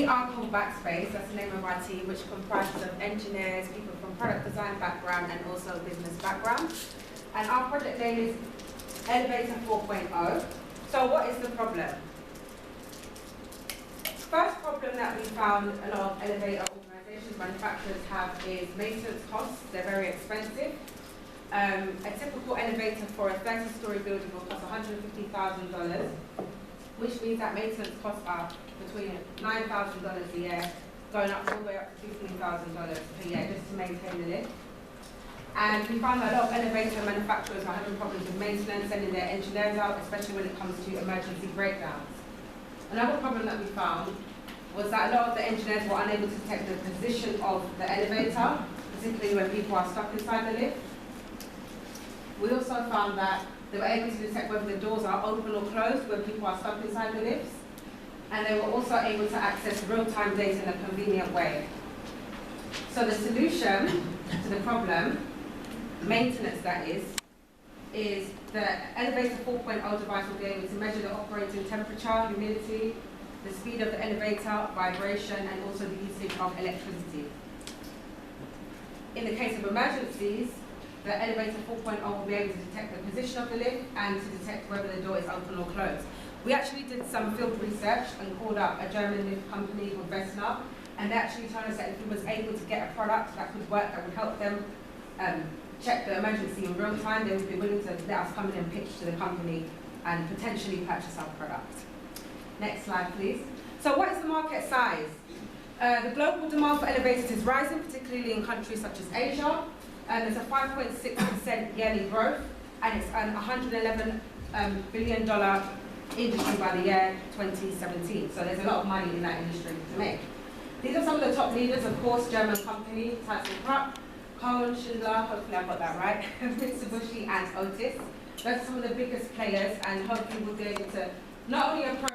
are called Backspace, that's the name of our team, which comprises of engineers, people from product design background and also business background. And our project name is Elevator 4.0. So what is the problem? First problem that we found a lot of elevator organizations, manufacturers have is maintenance costs. They're very expensive. A typical elevator for a 30-story building will cost $150,000, which means that maintenance costs are between $9,000 a year, going up all the way up to $15,000 per year just to maintain the lift. And we found that a lot of elevator manufacturers are having problems with maintenance, sending their engineers out, especially when it comes to emergency breakdowns. Another problem that we found was that a lot of the engineers were unable to detect the position of the elevator, particularly when people are stuck inside the lift. We also found that they were able to detect whether the doors are open or closed when people are stuck inside the lifts. And they were also able to access real-time data in a convenient way. So the solution to the problem, maintenance that is the Elevator 4.0 device will be able to measure the operating temperature, humidity, the speed of the elevator, vibration, and also the usage of electricity. In the case of emergencies, the Elevator 4.0 will be able to detect the position of the lift and to detect whether the door is open or closed. We actually did some field research and called up a German lift company called Vesna, and they actually told us that if we was able to get a product that could work, that would help them check the emergency in real time, they would be willing to let us come in and pitch to the company and potentially purchase our product. Next slide, please. So what is the market size? The global demand for elevators is rising, particularly in countries such as Asia. There's a 5.6% yearly growth, and it's an $111 billion industry by the year 2017. So there's a lot of money in that industry to make. These are some of the top leaders, of course, German company, ThyssenKrupp, Cohen, Schindler, hopefully I got that right, Mitsubishi and Otis. Those are some of the biggest players, and hopefully we'll be able to not only approach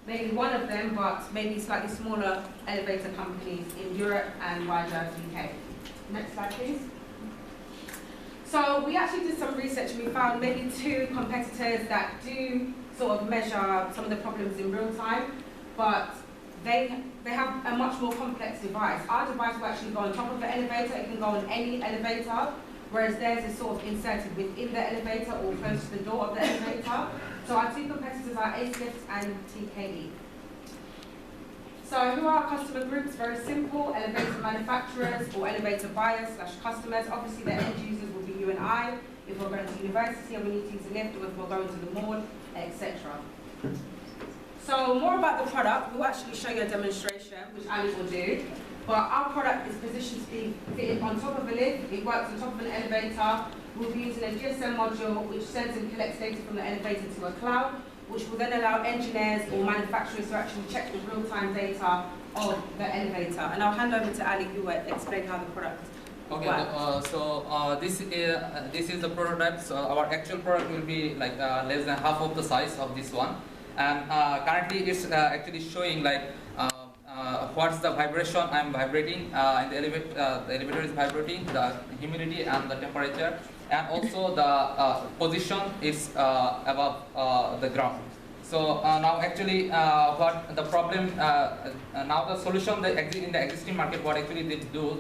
maybe one of them, but maybe slightly smaller elevator companies in Europe and wider UK. Next slide, please. So we actually did some research and we found maybe 2 competitors that do sort of measure some of the problems in real time, but they have a much more complex device. Our device will actually go on top of the elevator, it can go on any elevator, whereas theirs is sort of inserted within the elevator or close to the door of the elevator. So our 2 competitors are Ace-Lift and TKE. So who are our customer groups? Very simple, elevator manufacturers or elevator buyers / customers. Obviously the end users will be you and I, if we're going to university and we need to use a lift, or if we're going to the mall, etc. So more about the product, we'll actually show you a demonstration, which Ali will do. But our product is positioned to be fitted on top of a lift. It works on top of an elevator. We'll be using a GSM module which sends and collects data from the elevator to a cloud, which will then allow engineers or manufacturers to actually check the real-time data of the elevator. And I'll hand over to Ali, who will explain how the product works. This is the prototype. So our actual product will be like less than half of the size of this one. And currently it's actually showing like what's the vibration I'm vibrating in the elevator is vibrating, the humidity and the temperature, and also the position is above the ground. So now actually what the problem, now the solution in the existing market, what actually they do,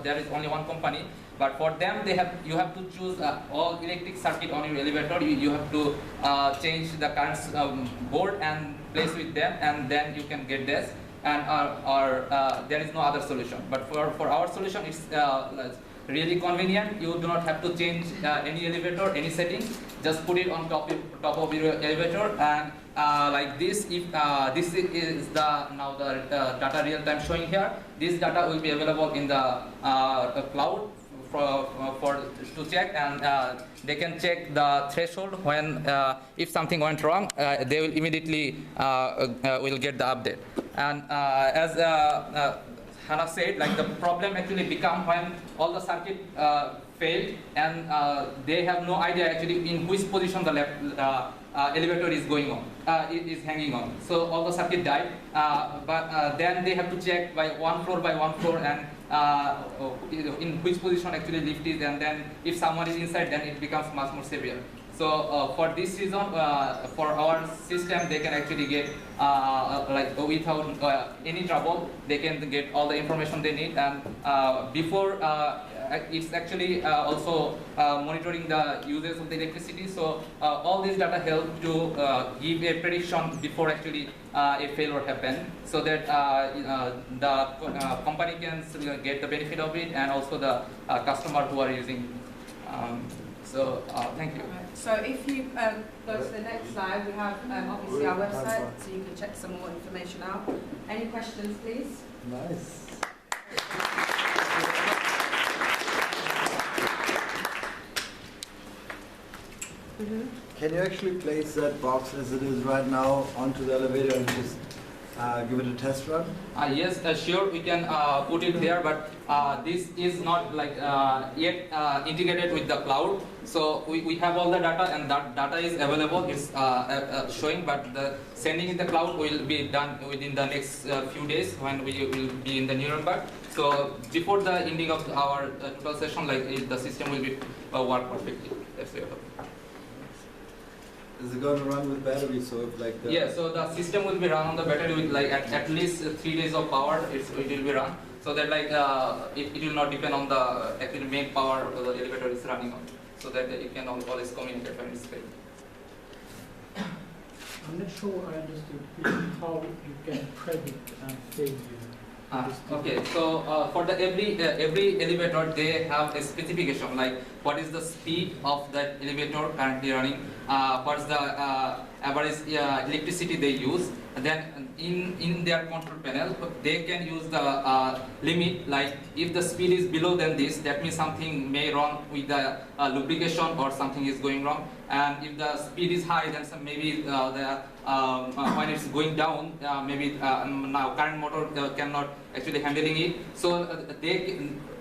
there is only one company, but for them you have to choose all electric circuit on your elevator. You have to change the current board and place with them, and then you can get this. And there is no other solution. But for our solution, it's really convenient. You do not have to change any elevator, any settings. Just put it on top of your elevator, and like this. If this is now the data real time showing here, this data will be available in the cloud to check, and they can check the threshold when if something went wrong, they will immediately will get the update. And as Hannah said, like the problem actually become when all the circuit failed, and they have no idea actually in which position the elevator is going on, is hanging on. So all the circuit died, but then they have to check by one floor, and in which position actually lift is, and then if someone is inside, then it becomes much more severe. So for this reason, for our system, they can actually get like without any trouble, they can get all the information they need. And before it's actually also monitoring the usage of the electricity. So all this data help to give a prediction before actually a failure happen, so that the company can get the benefit of it, and also the customer who are using. Thank you. So if you go to the next slide, we have obviously our website, so you can check some more information out. Any questions, please? Nice. Can you actually place that box as it is right now onto the elevator and just give it a test run? Yes, sure, we can put it there, but this is not like yet integrated with the cloud. So we have all the data, and that data is available, it's showing, but the sending in the cloud will be done within the next few days when we will be in the Nuremberg. So before the ending of our total session, like the system will be work perfectly. That's it. Is it going to run with battery? So if like the yeah, so the system will be run on the battery with like at least 3 days of power. It will be run, so that like it will not depend on the actual main power the elevator is running on, so that it can always communicate when it's failed. I'm not sure I understood how you can predict failure. Okay, so for the every elevator, they have a specification, like what is the speed of that elevator currently running, what's the average electricity they use. And then in their control panel, they can use the limit, like if the speed is below than this, that means something may wrong with the lubrication, or something is going wrong. And if the speed is high, then maybe when it's going down, maybe now current motor cannot actually handling it. So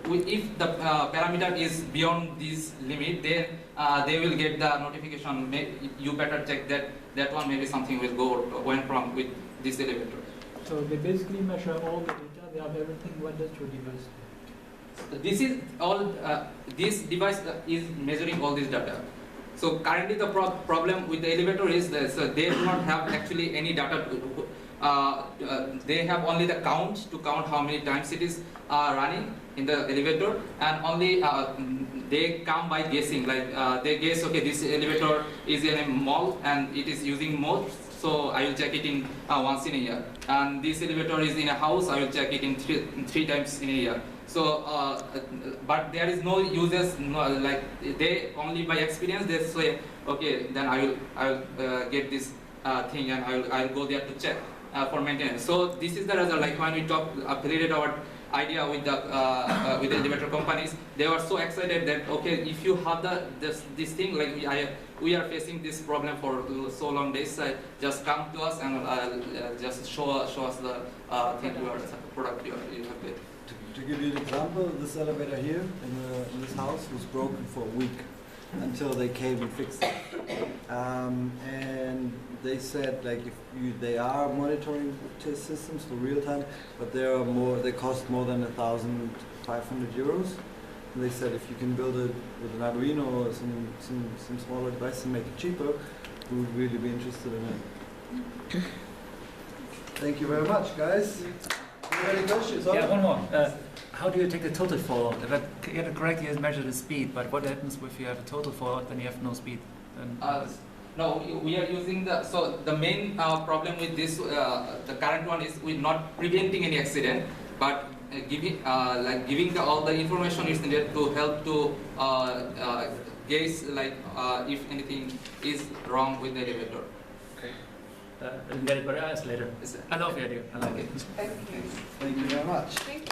if the parameter is beyond this limit, then they will get the notification. You better check that one. Maybe something will went wrong with this elevator. So they basically measure all the data. They have everything. What does your device do? This is all. This device is measuring all this data. So currently the problem with the elevator is that they do not have actually any data. They have only the count to count how many times it is running in the elevator, and only they come by guessing. Like they guess, okay, this elevator is in a mall and it is using more, so I will check it in once in a year. And this elevator is in a house, I will check it in three times in a year. So, but there is no users, like they only by experience they say, okay, then I will get this thing, and I will go there to check for maintenance. So this is the result. Like when we upgraded our idea with the elevator companies, they were so excited that, okay, if you have this thing, like we are facing this problem for so long days, just come to us and just show us the thing product you have made. To give you an example, this elevator here in this house was broken for a week until they came and fixed it. And they said, like, they are monitoring test systems for real time, but they cost more than 1,500 euros. And they said if you can build it with an Arduino or some smaller device and make it cheaper, we would really be interested in it. Thank you very much, guys. Any questions? Yeah, one more. How do you take the total fallout? If I get it correctly, you measure the speed, but what happens if you have a total fallout when you have no speed? No, we are using the main problem with this, the current one is we're not preventing any accident, but giving all the information is needed to help to guess if anything is wrong with the elevator. I'll get it, but I'll ask later. I love the idea. I like it. Thank you. Thank you very much. Thank